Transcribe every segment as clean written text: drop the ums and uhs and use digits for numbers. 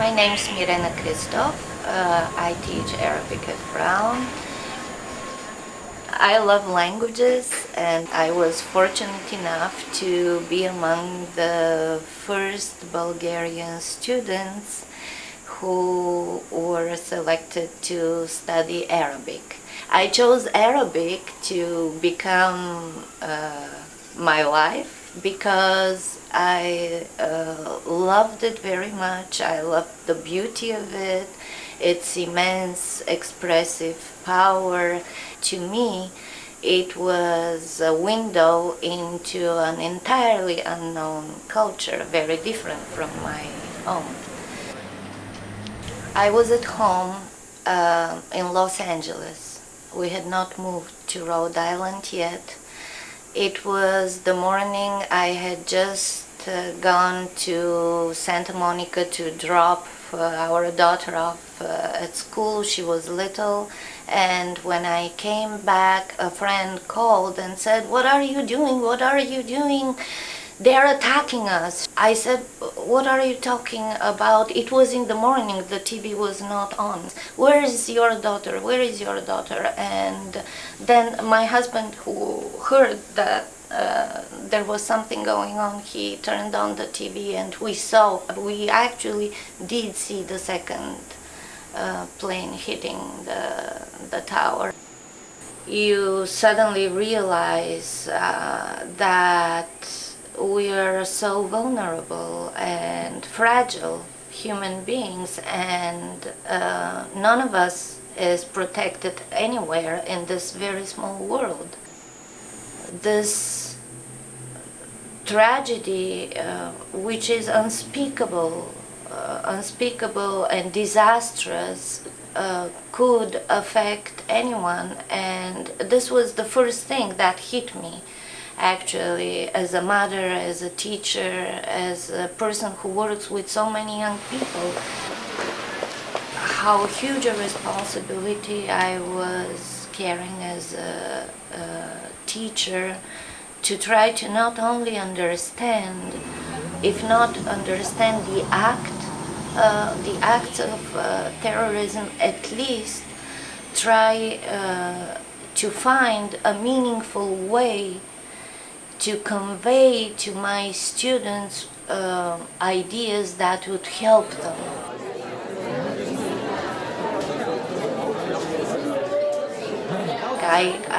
My name's Mirena Christoff. I teach Arabic at Brown. I love languages, and I was fortunate enough to be among the first Bulgarian students who were selected to study Arabic. I chose Arabic to become my life because I loved it very much. I loved the beauty of it, its immense expressive power. To me, it was a window into an entirely unknown culture, very different from my own. I was at home in Los Angeles. We had not moved to Rhode Island yet. It was the morning I had just gone to Santa Monica to drop our daughter off at school. She was little, and when I came back, a friend called and said, "What are you doing? What are you doing? They're attacking us." I said, "What are you talking about? It was in the morning, the TV was not on. Where is your daughter? Where is your daughter?" And then my husband, who heard that there was something going on, he turned on the TV and we actually did see the second plane hitting the tower. You suddenly realize that we are so vulnerable and fragile human beings, and none of us is protected anywhere in this very small world. This tragedy, which is unspeakable and disastrous, could affect anyone, and this was the first thing that hit me. Actually, as a mother, as a teacher, as a person who works with so many young people, how huge a responsibility I was carrying as a teacher, to try to not only understand, if not understand the acts of terrorism, at least try to find a meaningful way to convey to my students ideas that would help them.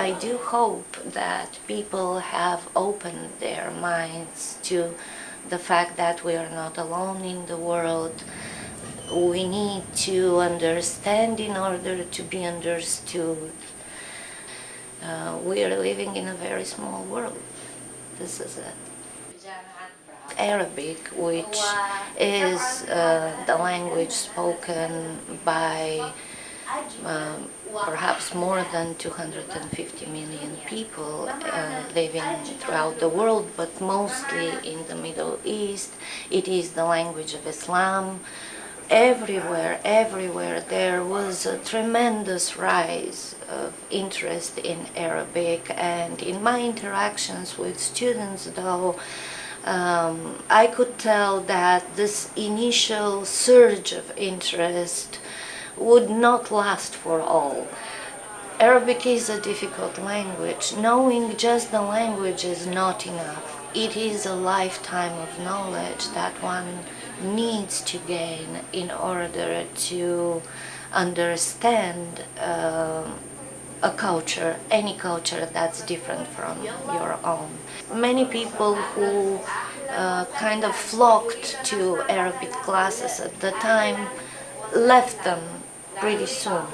I do hope that people have opened their minds to the fact that we are not alone in the world. We need to understand in order to be understood. We are living in a very small world. This is it. Arabic, which is the language spoken by perhaps more than 250 million people living throughout the world, but mostly in the Middle East. It is the language of Islam. Everywhere there was a tremendous rise of interest in Arabic, and in my interactions with students, though, I could tell that this initial surge of interest would not last for all. Arabic is a difficult language. Knowing just the language is not enough. It is a lifetime of knowledge that one needs to gain in order to understand a culture, any culture that's different from your own. Many people who kind of flocked to Arabic classes at the time left them pretty soon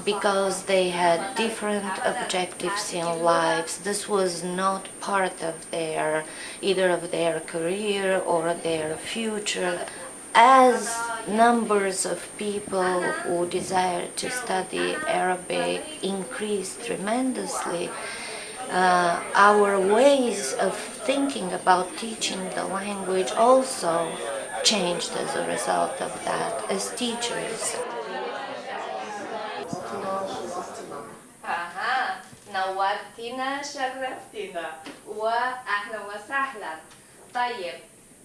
because they had different objectives in lives. This was not part of either of their career or their future. As numbers of people who desired to study Arabic increased tremendously, our ways of thinking about teaching the language also changed as a result of that as teachers. نورتينا شرفتينا واهلا وسهلا. طيب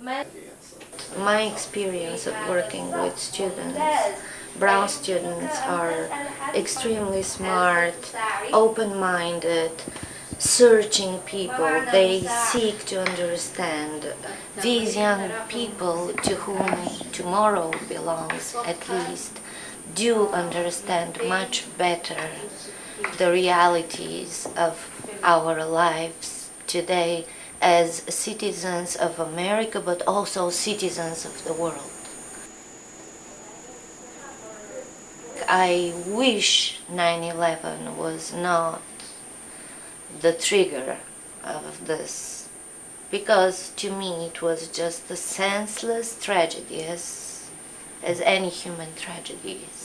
My experience of working with students, brown students are extremely smart, open-minded, searching people. They seek to understand. These young people to whom tomorrow belongs, at least, do understand much better the realities of our lives today as citizens of America, but also citizens of the world. I wish 9/11 was not the trigger of this, because to me it was just a senseless tragedy, as any human tragedy is.